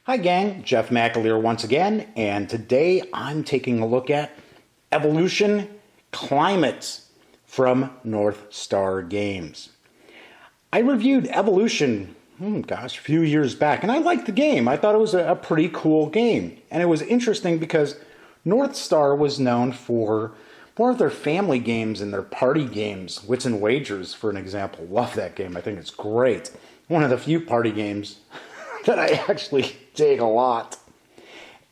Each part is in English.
Hi gang, Jeff McAleer once again, and today I'm taking a look at Evolution Climate from NorthStar Games. I reviewed Evolution, a few years back, and I liked the game. I thought it was a pretty cool game, and it was interesting because NorthStar was known for more of their family games and their party games. Wits and Wagers, for an example. Love that game. I think it's great. One of the few party games that I actually dig a lot.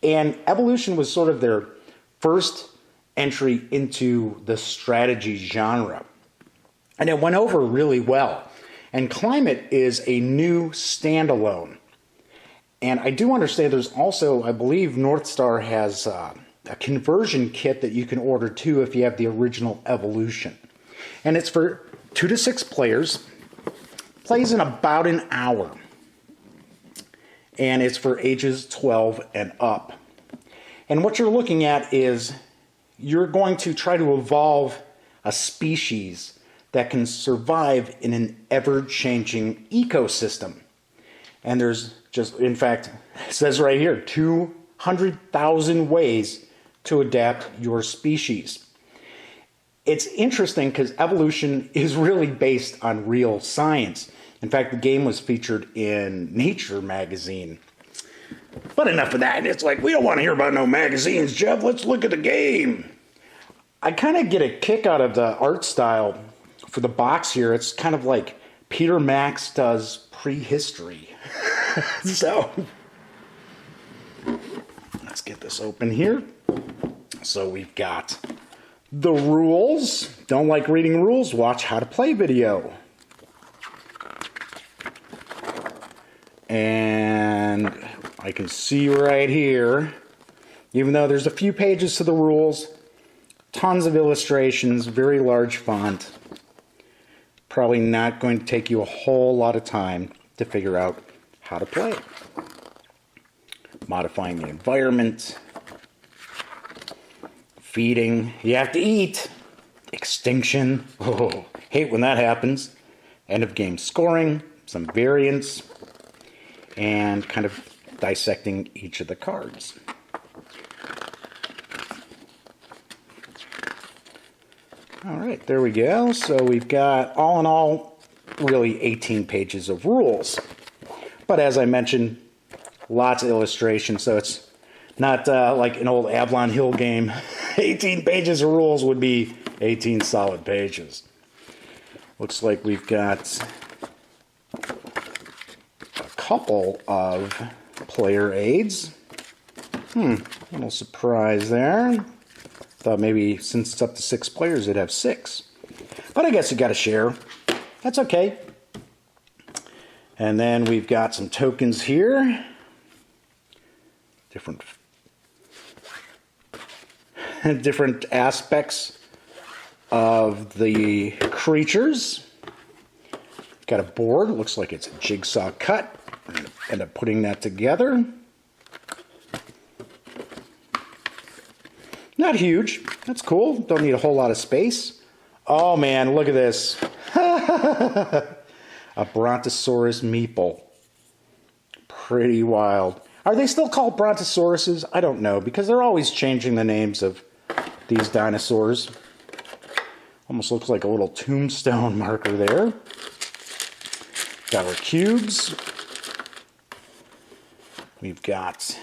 And Evolution was sort of their first entry into the strategy genre. And it went over really well. And Climate is a new standalone. And I do understand there's also, I believe NorthStar has a conversion kit that you can order too if you have the original Evolution. And it's for 2 to 6 players. Plays in about an hour. And it's for ages 12 and up. And what you're looking at is you're going to try to evolve a species that can survive in an ever-changing ecosystem. And there's just, in fact, it says right here, 200,000 ways to adapt your species. It's interesting because evolution is really based on real science. In fact, the game was featured in Nature magazine. But enough of that. It's like, we don't want to hear about no magazines, Jeff. Let's look at the game. I kind of get a kick out of the art style for the box here. It's kind of like Peter Max does prehistory. So, let's get this open here. So we've got the rules. Don't like reading rules? Watch how to play video. And I can see right here, even though there's a few pages to the rules, tons of illustrations, very large font, probably not going to take you a whole lot of time to figure out how to play. Modifying the environment, feeding, you have to eat, extinction, oh, hate when that happens, end of game scoring, some variants, and kind of dissecting each of the cards. All right, there we go. So we've got, all in all, really 18 pages of rules. But as I mentioned, lots of illustrations, so it's not like an old Avalon Hill game. 18 pages of rules would be 18 solid pages. Looks like we've got couple of player aids. A little surprise there. Thought maybe since it's up to 6 players, it'd have 6. But I guess you got to share. That's okay. And then we've got some tokens here. Different aspects of the creatures. Got a board. Looks like it's a jigsaw cut. We're going to end up putting that together. Not huge. That's cool. Don't need a whole lot of space. Oh man, look at this. A Brontosaurus meeple. Pretty wild. Are they still called Brontosauruses? I don't know, because they're always changing the names of these dinosaurs. Almost looks like a little tombstone marker there. Got our cubes. We've got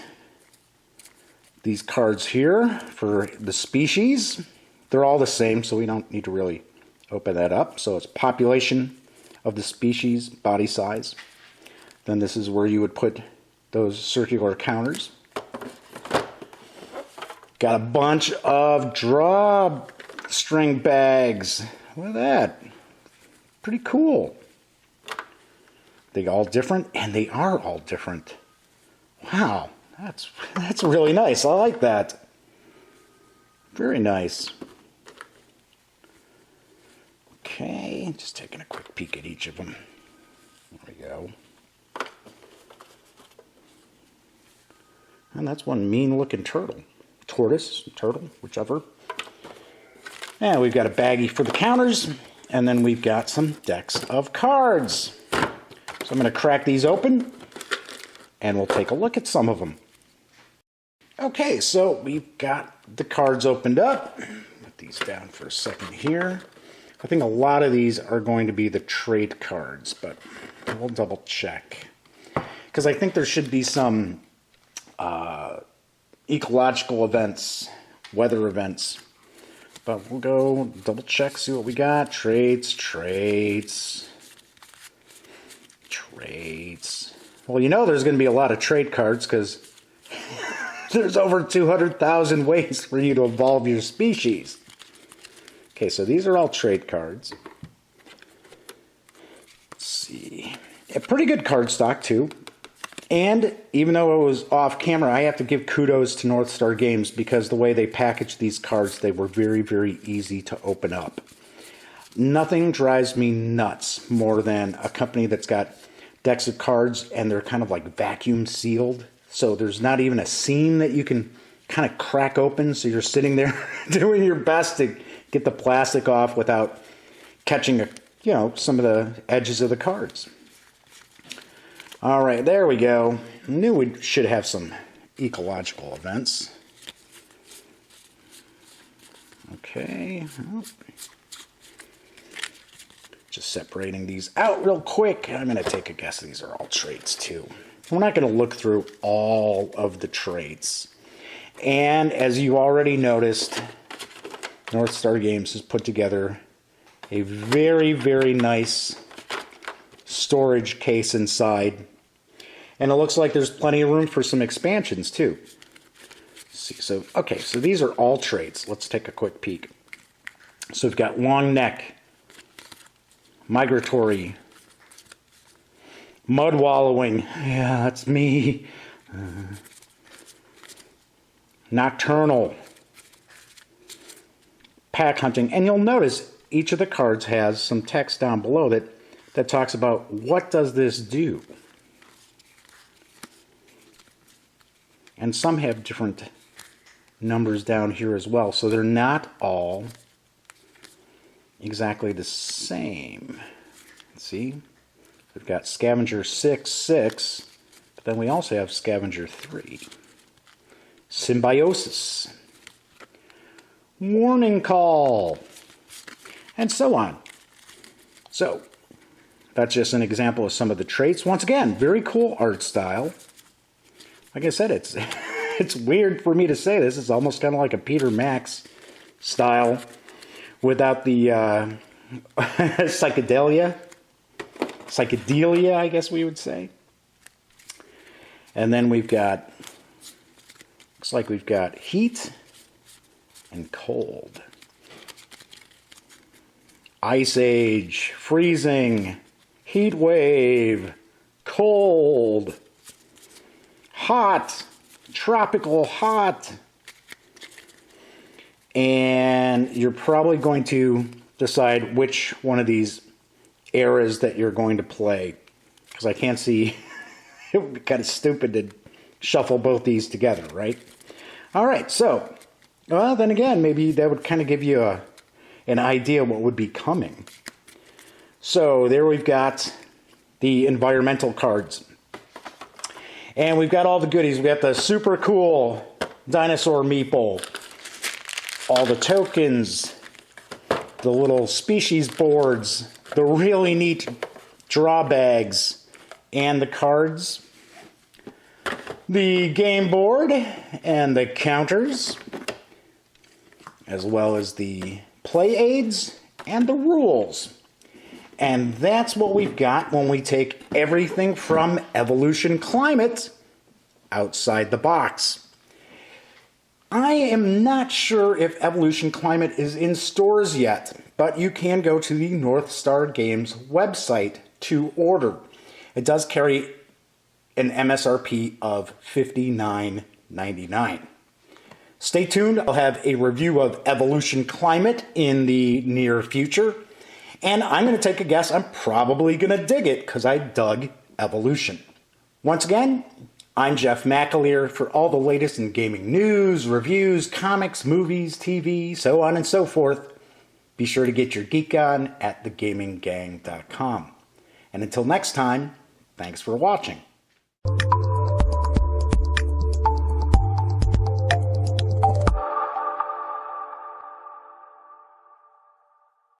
these cards here for the species. They're all the same, so we don't need to really open that up. So it's population of the species, body size. Then this is where you would put those circular counters. Got a bunch of drawstring bags. Look at that. Pretty cool. They all different, and they are all different. Wow, that's really nice. I like that. Very nice. Okay, just taking a quick peek at each of them. There we go. And that's one mean-looking turtle. Tortoise, turtle, whichever. And we've got a baggie for the counters, and then we've got some decks of cards. So I'm going to crack these open and we'll take a look at some of them. Okay, so we've got the cards opened up. Put these down for a second here. I think a lot of these are going to be the trade cards, but we'll double check. Because I think there should be some ecological events, weather events. But we'll go double check, see what we got. Trades. Well, you know there's going to be a lot of trade cards because there's over 200,000 ways for you to evolve your species. Okay, so these are all trade cards. Let's see. A pretty good card stock, too. And even though it was off camera, I have to give kudos to NorthStar Games because the way they packaged these cards, they were very, very easy to open up. Nothing drives me nuts more than a company that's got decks of cards and they're kind of like vacuum sealed. So there's not even a seam that you can kind of crack open. So you're sitting there doing your best to get the plastic off without catching some of the edges of the cards. All right, there we go. I knew we should have some ecological events. Okay. Just separating these out real quick. I'm going to take a guess these are all traits too. We're not going to look through all of the traits. And as you already noticed, NorthStar Games has put together a very, very nice storage case inside. And it looks like there's plenty of room for some expansions too. Let's see, so these are all traits. Let's take a quick peek. So we've got long neck, migratory, mud wallowing. Yeah, that's me. Nocturnal, pack hunting. And you'll notice each of the cards has some text down below that talks about what does this do. And some have different numbers down here as well. So they're not all exactly the same. See? We've got Scavenger 6, but then we also have Scavenger 3. Symbiosis. Warning Call. And so on. So, that's just an example of some of the traits. Once again, very cool art style. Like I said, it's weird for me to say this. It's almost kind of like a Peter Max style without the psychedelia, I guess we would say. And then we've got, looks like we've got heat and cold. Ice Age, freezing, heat wave, cold, hot, tropical hot. And you're probably going to decide which one of these eras that you're going to play. Because I can't see, it would be kind of stupid to shuffle both these together, right? All right, so, well, then again, maybe that would kind of give you an idea what would be coming. So there we've got the environmental cards. And we've got all the goodies. We've got the super cool dinosaur meeple, all the tokens, the little species boards, the really neat draw bags, and the cards, the game board, and the counters, as well as the play aids and the rules. And that's what we've got when we take everything from Evolution Climate outside the box. I am not sure if Evolution Climate is in stores yet, but you can go to the NorthStar Games website to order. It does carry an MSRP of $59.99. Stay tuned. I'll have a review of Evolution Climate in the near future. And I'm going to take a guess. I'm probably going to dig it because I dug Evolution. Once again, I'm Jeff McAleer. For all the latest in gaming news, reviews, comics, movies, TV, so on and so forth, be sure to get your geek on at thegaminggang.com. And until next time, thanks for watching.